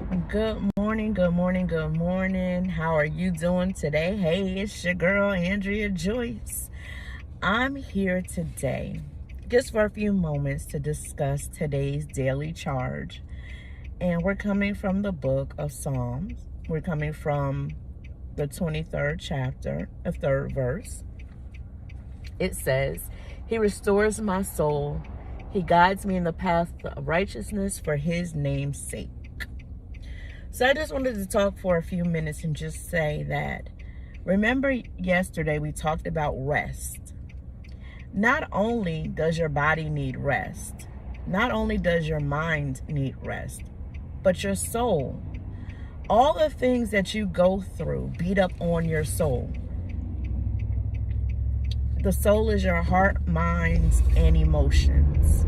Good morning, good morning, good morning. How are you doing today? Hey, it's your girl, Andrea Joyce. I'm here today just for a few moments to discuss today's daily charge. And we're coming from the book of Psalms. We're coming from the 23rd chapter, the 3rd verse. It says, "He restores my soul. He guides me in the path of righteousness for his name's sake." So I just wanted to talk for a few minutes and just say that, remember yesterday we talked about rest. Not only does your body need rest, not only does your mind need rest, but your soul. All the things that you go through beat up on your soul. The soul is your heart, minds, and emotions.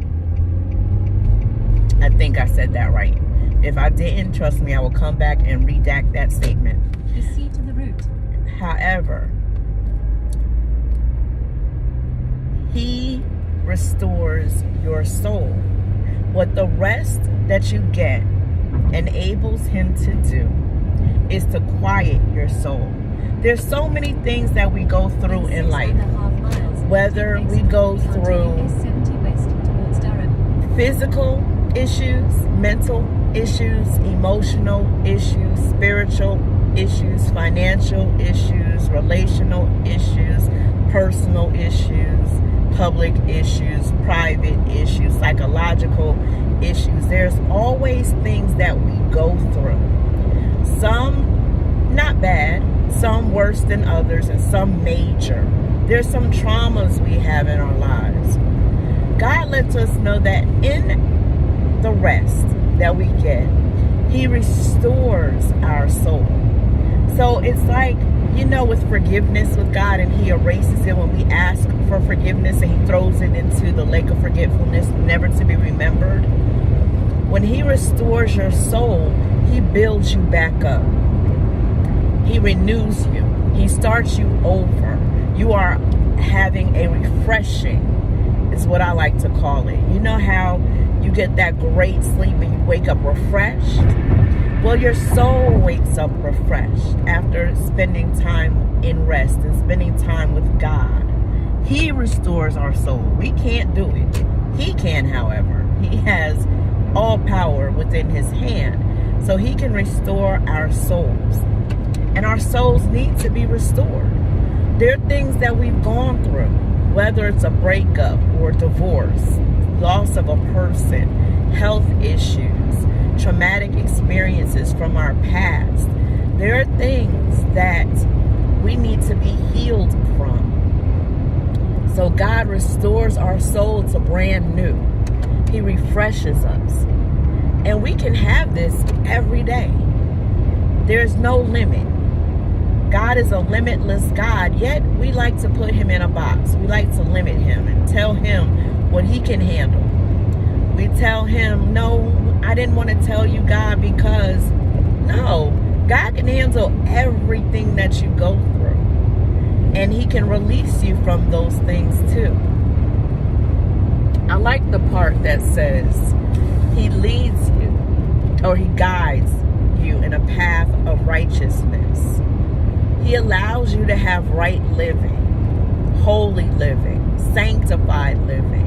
I think I said that right. If I didn't, trust me, I will come back and redact that statement. Proceed to the route. However, he restores your soul. What the rest that you get enables him to do is to quiet your soul. There's so many things that we go through in life. Whether we go through physical issues, mental issues, emotional issues, spiritual issues, financial issues, relational issues, personal issues, public issues, private issues, psychological issues. There's always things that we go through. Some not bad, some worse than others, and some major. There's some traumas we have in our lives. God lets us know that in the rest that we get, he restores our soul. So it's like, with forgiveness with God, and he erases it when we ask for forgiveness, and he throws it into the lake of forgetfulness, never to be remembered. When he restores your soul, he builds you back up. He renews you. He starts you over. You are having a refreshing, is what I like to call it. You know how you get that great sleep and you wake up refreshed? Well, your soul wakes up refreshed after spending time in rest and spending time with God. He restores our soul. We can't do it. He can, however. He has all power within his hand. So he can restore our souls. And our souls need to be restored. There are things that we've gone through, whether it's a breakup or divorce, loss of a person, health issues, traumatic experiences from our past. There are things that we need to be healed from. So God restores our soul to brand new. He refreshes us. And we can have this every day. There's no limit. God is a limitless God, yet we like to put him in a box. We like to limit him and tell him what he can handle. We tell him, no, I didn't want to tell you, God, because no, God can handle everything that you go through. And he can release you from those things too. I like the part that says he leads you, or he guides you in a path of righteousness. He allows you to have right living, holy living, sanctified living,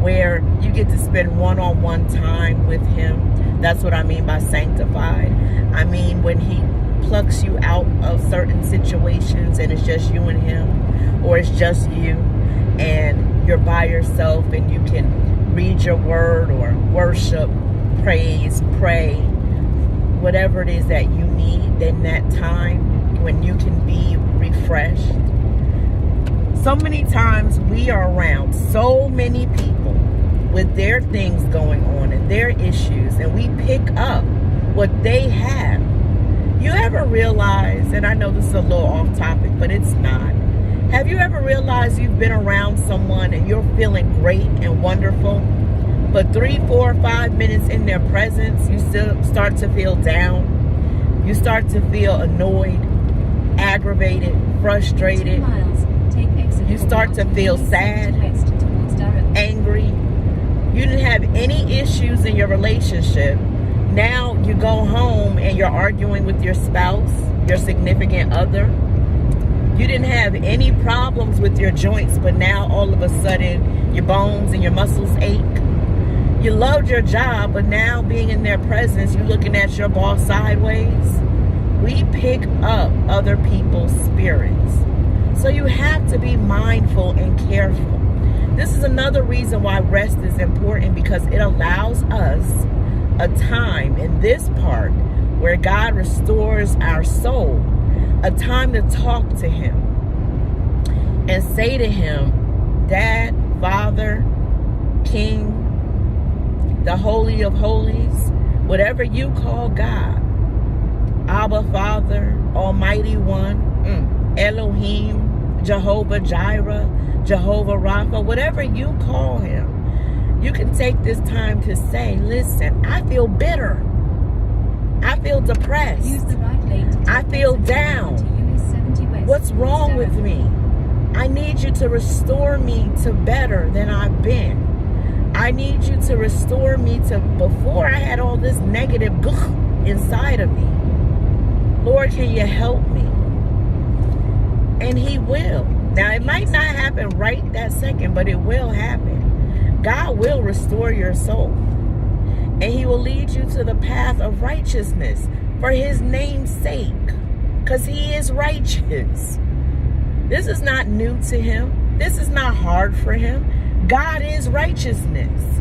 where you get to spend one-on-one time with him. That's what I mean by sanctified. I mean when he plucks you out of certain situations and it's just you and him, or it's just you and you're by yourself and you can read your word or worship, praise, pray, whatever it is that you need in that time when you can be refreshed. So many times we are around so many people with their things going on and their issues, and we pick up what they have. You ever realize, and I know this is a little off topic, but it's not. Have you ever realized you've been around someone and you're feeling great and wonderful, but 3, 4, 5 minutes in their presence, you still start to feel down? You start to feel annoyed, aggravated, frustrated. You start to feel sad, angry. You didn't have any issues in your relationship, Now you go home and you're arguing with your spouse, your significant other. You didn't have any problems with your joints, but now all of a sudden your bones and your muscles ache. You loved your job, but now being in their presence, you're looking at your boss sideways. We pick up other people's spirits. So you have to be mindful and careful. This is another reason why rest is important, because it allows us a time in this part where God restores our soul, a time to talk to him and say to him, Dad, Father, King, the Holy of Holies, whatever you call God, Abba, Father, Almighty One, Elohim, Jehovah Jireh, Jehovah Rapha, whatever you call him, you can take this time to say, listen, I feel bitter. I feel depressed. Use the right lane to I feel down. What's wrong with me? I need you to restore me to better than I've been. I need you to restore me to before I had all this negative inside of me. Lord, can you help me? And he will. Now, it might not happen right that second, but it will happen. God will restore your soul. And he will lead you to the path of righteousness for his name's sake. Because he is righteous. This is not new to him. This is not hard for him. God is righteousness.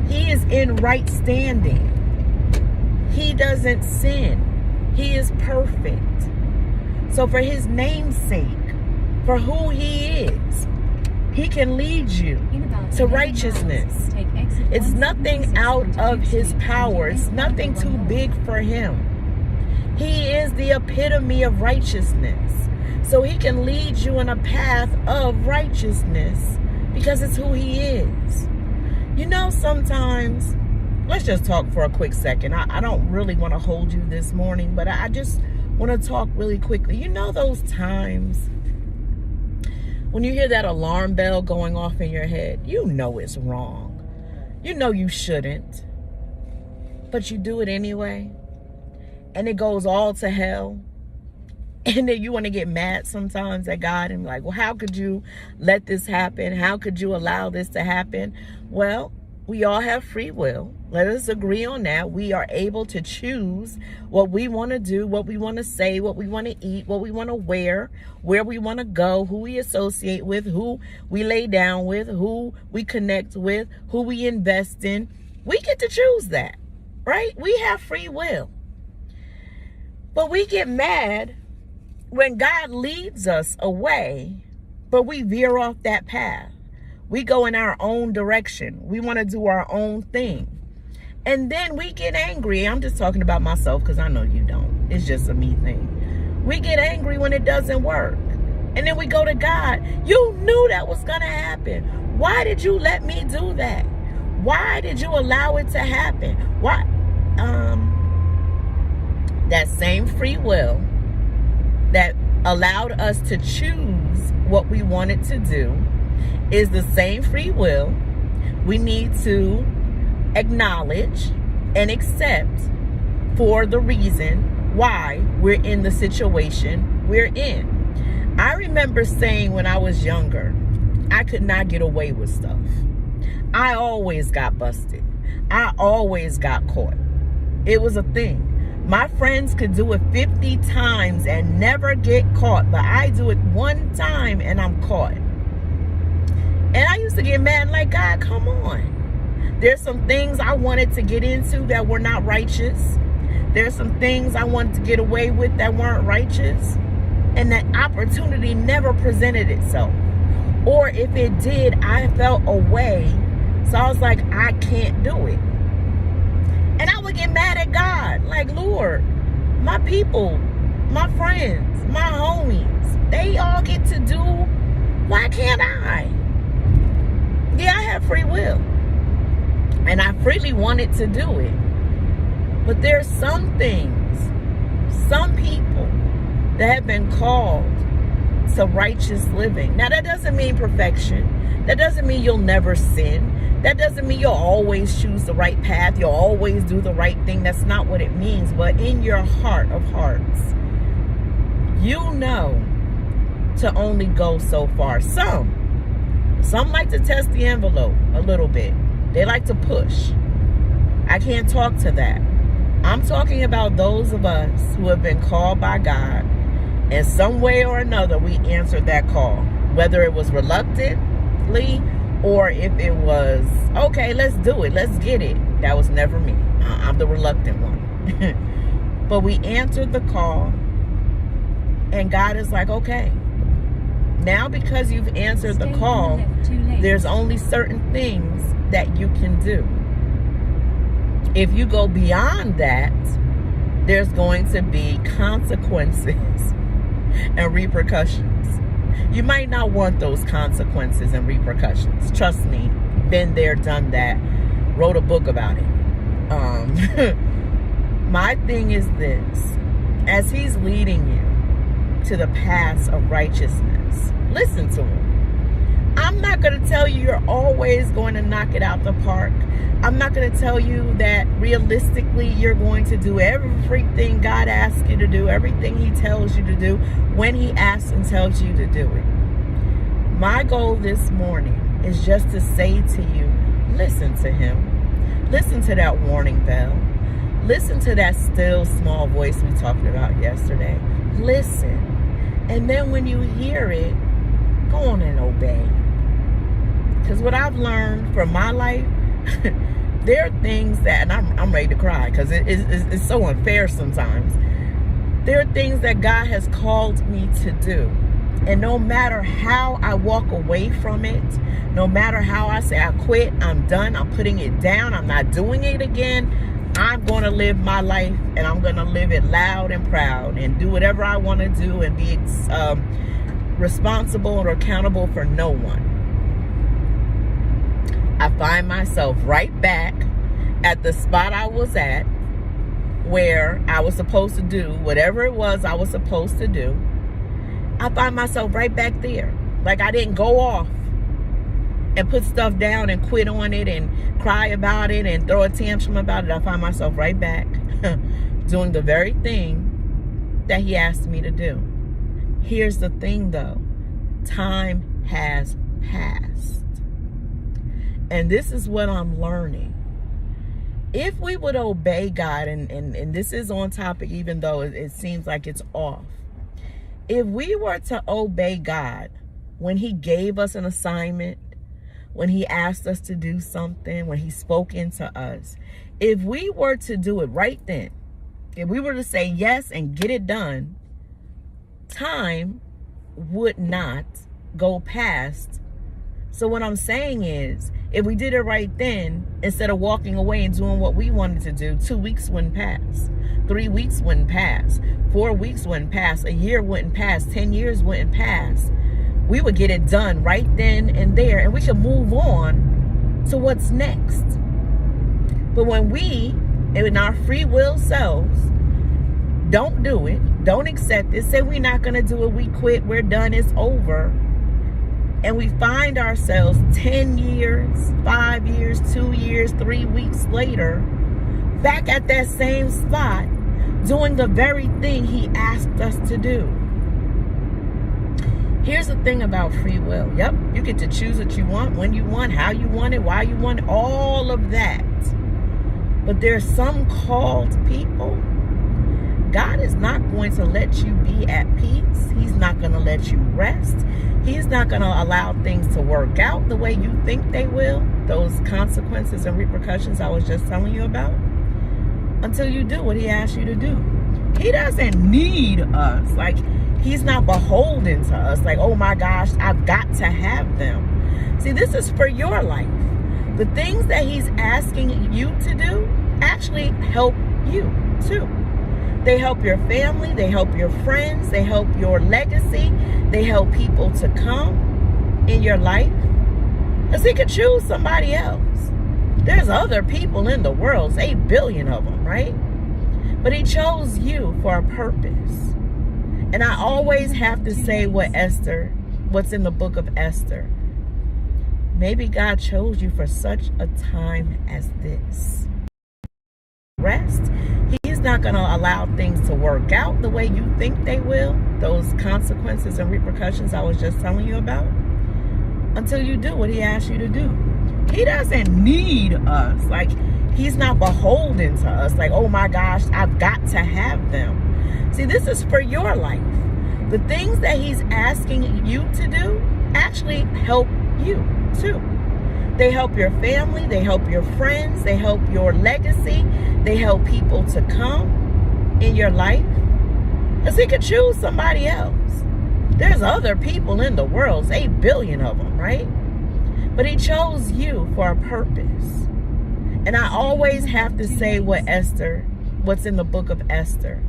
He is in right standing. He doesn't sin. He is perfect. So for his name's sake, for who he is, he can lead you to righteousness. It's nothing out of his power. It's nothing too big for him. He is the epitome of righteousness. So he can lead you in a path of righteousness because it's who he is. You know, sometimes, let's just talk for a quick second. I don't really want to hold you this morning, but I just want to talk really quickly. You know those times when you hear that alarm bell going off in your head, you know it's wrong. You know you shouldn't, but you do it anyway. And it goes all to hell. And then you want to get mad sometimes at God and be like, well, how could you let this happen? How could you allow this to happen? Well, we all have free will. Let us agree on that. We are able to choose what we want to do, what we want to say, what we want to eat, what we want to wear, where we want to go, who we associate with, who we lay down with, who we connect with, who we invest in. We get to choose that, right? We have free will. But we get mad when God leads us away, but we veer off that path. We go in our own direction. We want to do our own thing. And then we get angry. I'm just talking about myself because I know you don't. It's just a me thing. We get angry when it doesn't work. And then we go to God. You knew that was going to happen. Why did you let me do that? Why did you allow it to happen? Why? That same free will that allowed us to choose what we wanted to do is the same free will we need to acknowledge and accept for the reason why we're in the situation we're in. I remember saying when I was younger, I could not get away with stuff. I always got busted. I always got caught. It was a thing. My friends could do it 50 times and never get caught, but I do it one time and I'm caught. And I used to get mad like, God, come on. There's some things I wanted to get into that were not righteous. There's some things I wanted to get away with that weren't righteous. And that opportunity never presented itself. Or if it did, I felt away. So I was like, I can't do it. And I would get mad at God. Like, Lord, my people, my friends, my homies, they all get to do. Why can't I? Yeah, I have free will. And I freely wanted to do it. But there's some things, some people that have been called to righteous living. Now, that doesn't mean perfection. That doesn't mean you'll never sin. That doesn't mean you'll always choose the right path. You'll always do the right thing. That's not what it means. But in your heart of hearts, you know to only go so far. Some like to test the envelope a little bit. They like to push. I can't talk to that. I'm talking about those of us who have been called by God. In some way or another, we answered that call. Whether it was reluctantly or if it was, okay, let's do it, let's get it. That was never me. I'm the reluctant one. But we answered the call, and God is like, okay, now because you've answered the call, there's only certain things that you can do. If you go beyond that, there's going to be consequences and repercussions. You might not want those consequences and repercussions. Trust me, been there, done that, wrote a book about it. My thing is this: as he's leading you to the paths of righteousness, listen to him. I'm not going to tell you you're always going to knock it out the park. I'm not going to tell you that realistically you're going to do everything God asks you to do, everything he tells you to do, when he asks and tells you to do it. My goal this morning is just to say to you, listen to him. Listen to that warning bell. Listen to that still small voice we talked about yesterday. Listen. And then when you hear it, go on and obey. Because what I've learned from my life, there are things that, and I'm ready to cry because it's so unfair sometimes. There are things that God has called me to do. And no matter how I walk away from it, no matter how I say I quit, I'm done, I'm putting it down, I'm not doing it again, I'm going to live my life, and I'm going to live it loud and proud and do whatever I want to do and be responsible or accountable for no one. I find myself right back at the spot I was at where I was supposed to do whatever it was I was supposed to do. I find myself right back there. Like I didn't go off and put stuff down and quit on it and cry about it and throw a tantrum about it. I find myself right back doing the very thing that he asked me to do. Here's the thing though. Time has passed. And this is what I'm learning. If we would obey God, and this is on topic even though it seems like it's off. If we were to obey God when he gave us an assignment, when he asked us to do something, when he spoke into us, if we were to do it right then, if we were to say yes and get it done, time would not go past. So what I'm saying is, if we did it right then, instead of walking away and doing what we wanted to do, 2 weeks wouldn't pass. 3 weeks wouldn't pass. 4 weeks wouldn't pass. A year wouldn't pass. 10 years wouldn't pass. We would get it done right then and there, and we could move on to what's next. But when we, in our free will selves, don't do it, don't accept it, say we're not going to do it, we quit, we're done, it's over, and we find ourselves 10 years, 5 years, 2 years, 3 weeks later, back at that same spot, doing the very thing he asked us to do. Here's the thing about free will. Yep, you get to choose what you want, when you want, how you want it, why you want it, all of that. But there's some called people. God is not going to let you be at peace. He's not going to let you rest. He's not going to allow things to work out the way you think they will. Those consequences and repercussions I was just telling you about. Until you do what he asks you to do. He doesn't need us. Like, he's not beholden to us. Like, oh my gosh, I've got to have them. See, this is for your life. The things that he's asking you to do actually help you too. They help your family, they help your friends, they help your legacy, they help people to come in your life. Because he could choose somebody else. There's other people in the world, 8 billion of them, right? But he chose you for a purpose. And I always have to say what's in the book of Esther. Maybe God chose you for such a time as this. Rest. He's not going to allow things to work out the way you think they will. Those consequences and repercussions I was just telling you about. Until you do what he asks you to do. He doesn't need us. Like, he's not beholden to us. Like, oh my gosh, I've got to have them. See, this is for your life. The things that he's asking you to do actually help you too. They help your family. They help your friends. They help your legacy. They help people to come in your life. Because he could choose somebody else. There's other people in the world, 8 billion of them, right? But he chose you for a purpose. And I always have to say what's in the book of Esther.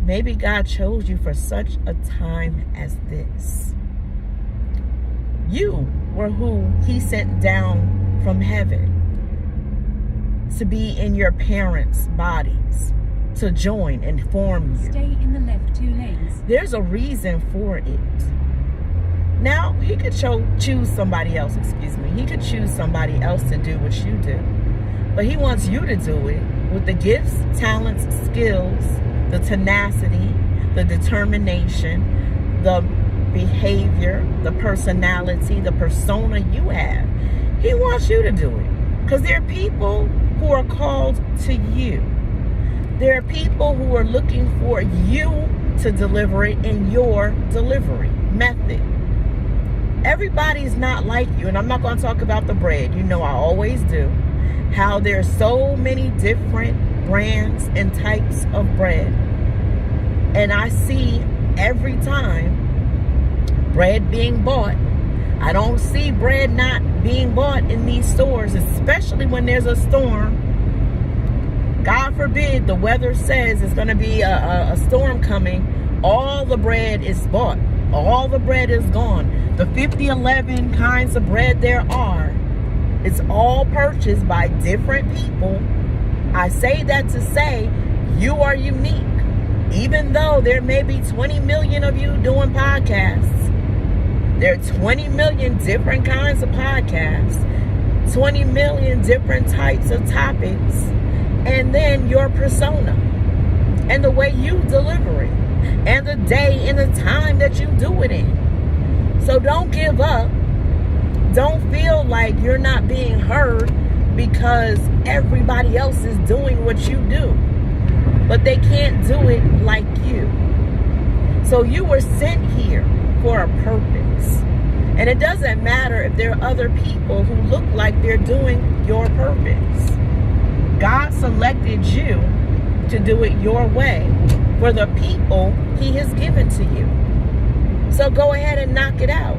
Maybe God chose you for such a time as this. You were who he sent down from heaven to be in your parents' bodies, to join and form you. Stay in the left 2 lanes. There's a reason for it. Now, he could choose somebody else, He could choose somebody else to do what you do. But he wants you to do it with the gifts, talents, skills, the tenacity, the determination, the behavior, the personality, the persona you have. He wants you to do it. Because there are people who are called to you. There are people who are looking for you to deliver it in your delivery method. Everybody's not like you. And I'm not going to talk about the bread. You know I always do. How there's so many different brands and types of bread. And I see every time bread being bought. I don't see bread not being bought in these stores, especially when there's a storm. God forbid, the weather says it's going to be a storm coming. All the bread is bought. All the bread is gone. The 50-11 kinds of bread there are, it's all purchased by different people. I say that to say you are unique. Even though there may be 20 million of you doing podcasts, there are 20 million different kinds of podcasts, 20 million different types of topics, and then your persona and the way you deliver it and the day and the time that you do it in. So don't give up. Don't feel like you're not being heard because everybody else is doing what you do. But they can't do it like you. So you were sent here for a purpose. And it doesn't matter if there are other people who look like they're doing your purpose. God selected you to do it your way for the people he has given to you. So go ahead and knock it out.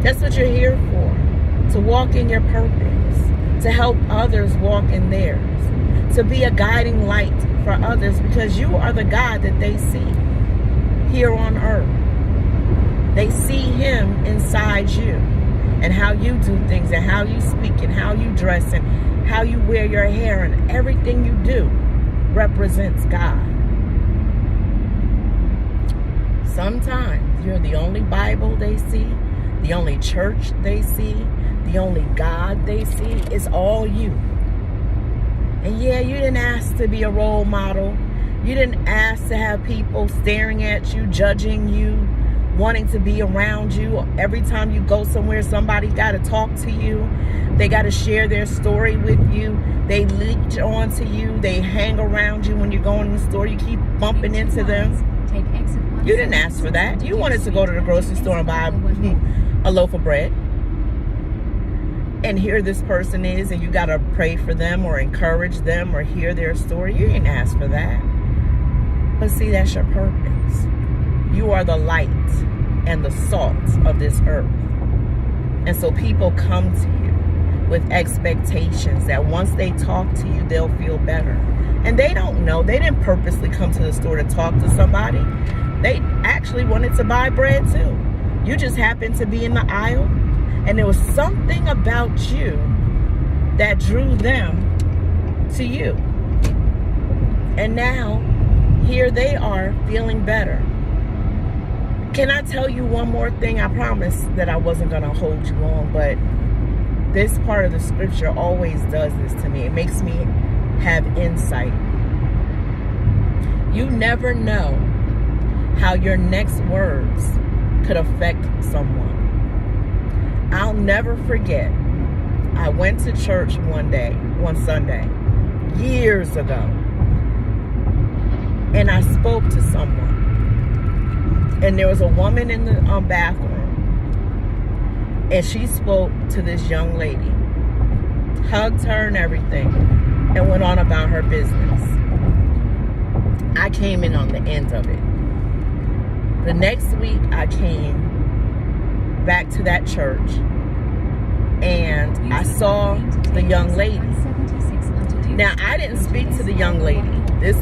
That's what you're here for. To walk in your purpose. To help others walk in theirs. To be a guiding light for others because you are the God that they see here on earth. They see him inside you and how you do things and how you speak and how you dress and how you wear your hair and everything you do represents God. Sometimes you're the only Bible they see, the only church they see, the only God they see. It's all you. And yeah, you didn't ask to be a role model. You didn't ask to have people staring at you, judging you, wanting to be around you. Every time you go somewhere, somebody's got to talk to you. They got to share their story with you. They leech on to you. They hang around you when you're going in the store. You keep bumping into them. You didn't ask for that. You wanted to go to the grocery store and buy a loaf of bread. And here this person is, and you got to pray for them or encourage them or hear their story. You didn't ask for that. But see, that's your purpose. You are the light and the salt of this earth. And so people come to you with expectations that once they talk to you, they'll feel better. And they don't know. They didn't purposely come to the store to talk to somebody. They actually wanted to buy bread too. You just happened to be in the aisle, and there was something about you that drew them to you. And now here they are feeling better. Can I tell you one more thing? I promised that I wasn't going to hold you long, but this part of the scripture always does this to me. It makes me have insight. You never know how your next words could affect someone. I'll never forget. I went to church one Sunday, years ago, and I spoke to someone. And there was a woman in the bathroom, and she spoke to this young lady, hugged her and everything, and went on about her business. I came in on the end of it. The next week, I came back to that church, and I saw the young lady. Now, I didn't speak to the young lady. This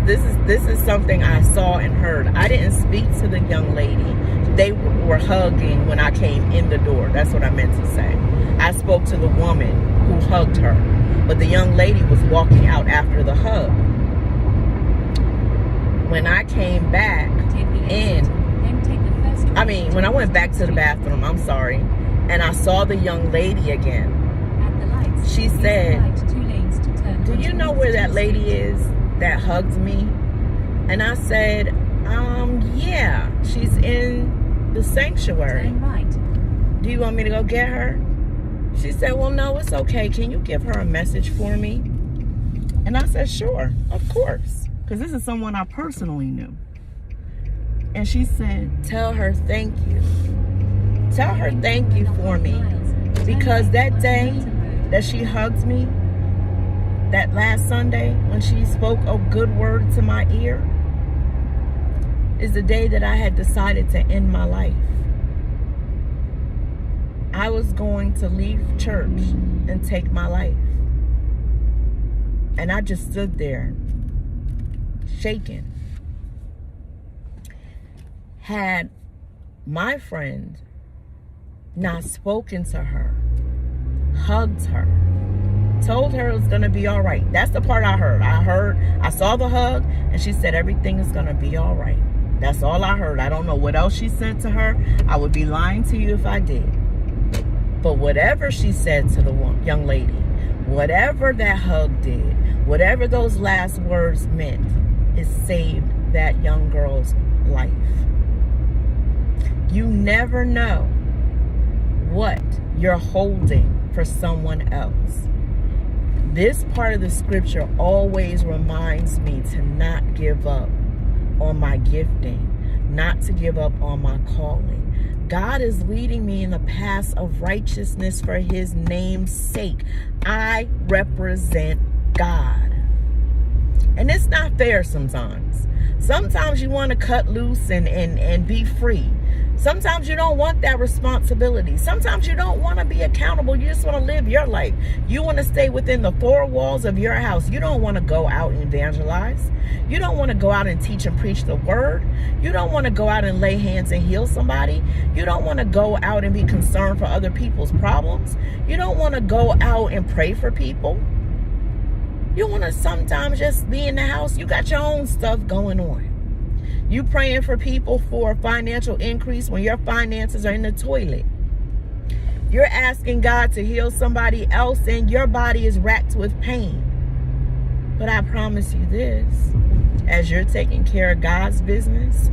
is something I saw and heard. I didn't speak to the young lady. They were hugging when I came in the door. That's what I meant to say. I spoke to the woman who hugged her, but the young lady was walking out after the hug. When I came back when I went back to the bathroom, and I saw the young lady again, she said, "Do you know where that lady is that hugged me?" And I said, yeah, she's in the sanctuary. Do you want me to go get her? She said, well, no, it's okay. Can you give her a message for me? And I said, sure, of course. Because this is someone I personally knew. And she said, tell her thank you. Tell her thank you for me. Because that day that she hugged me, that last Sunday when she spoke a good word to my ear, is the day that I had decided to end my life. I was going to leave church and take my life. And I just stood there, shaking. Had my friend not spoken to her, hugged her, told her it was going to be all right. That's the part I heard. I saw the hug, and she said everything is going to be all right. That's all I heard. I don't know what else she said to her. I would be lying to you if I did. But whatever she said to the young lady, whatever that hug did, whatever those last words meant, it saved that young girl's life. You never know what you're holding for someone else. This part of the scripture always reminds me to not give up on my gifting, not to give up on my calling. God is leading me in the path of righteousness for his name's sake. I represent God. And it's not fair sometimes. Sometimes you want to cut loose and be free. Sometimes you don't want that responsibility. Sometimes you don't want to be accountable. You just want to live your life. You want to stay within the four walls of your house. You don't want to go out and evangelize. You don't want to go out and teach and preach the word. You don't want to go out and lay hands and heal somebody. You don't want to go out and be concerned for other people's problems. You don't want to go out and pray for people. You want to sometimes just be in the house. You got your own stuff going on. You praying for people for financial increase when your finances are in the toilet. You're asking God to heal somebody else and your body is racked with pain. But I promise you this, as you're taking care of God's business,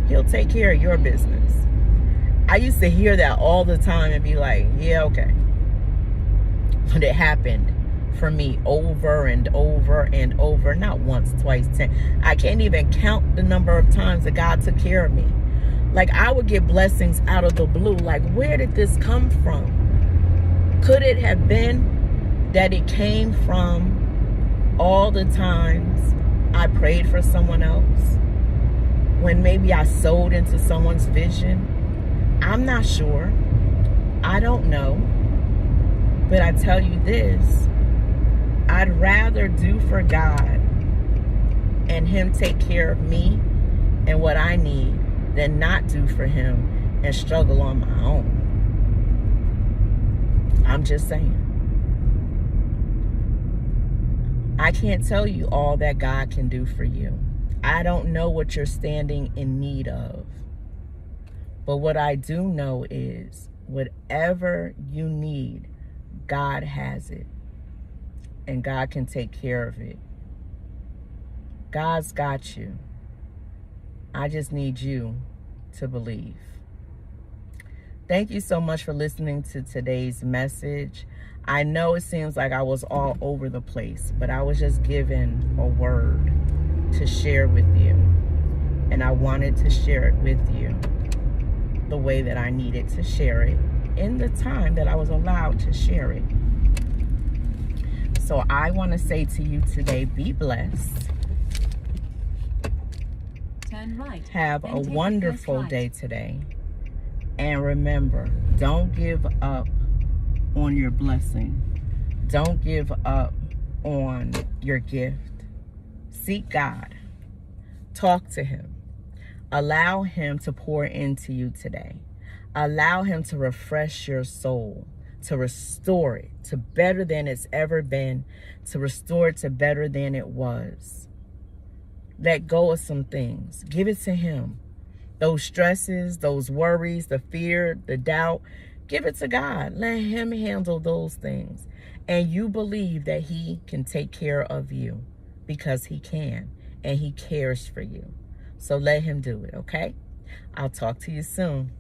he'll take care of your business. I used to hear that all the time and be like, yeah, okay. But it happened for me over and over and over, not once, twice, 10. I can't even count the number of times that God took care of me. Like, I would get blessings out of the blue. Like, where did this come from? Could it have been that it came from all the times I prayed for someone else? When maybe I sowed into someone's vision? I'm not sure. I don't know. But I tell you this, I'd rather do for God and him take care of me and what I need than not do for him and struggle on my own. I'm just saying. I can't tell you all that God can do for you. I don't know what you're standing in need of. But what I do know is whatever you need, God has it. And God can take care of it. God's got you. I just need you to believe. Thank you so much for listening to today's message. I know it seems like I was all over the place, but I was just given a word to share with you. And I wanted to share it with you the way that I needed to share it in the time that I was allowed to share it. So I want to say to you today, be blessed. Turn right. Have then a take the wonderful first right. day today. And remember, don't give up on your blessing. Don't give up on your gift. Seek God. Talk to Him. Allow Him to pour into you today. Allow Him to refresh your soul, to restore it to better than it's ever been, to restore it to better than it was. Let go of some things. Give it to Him. Those stresses, those worries, the fear, the doubt, give it to God. Let Him handle those things. And you believe that He can take care of you because He can, and He cares for you. So let Him do it, okay? I'll talk to you soon.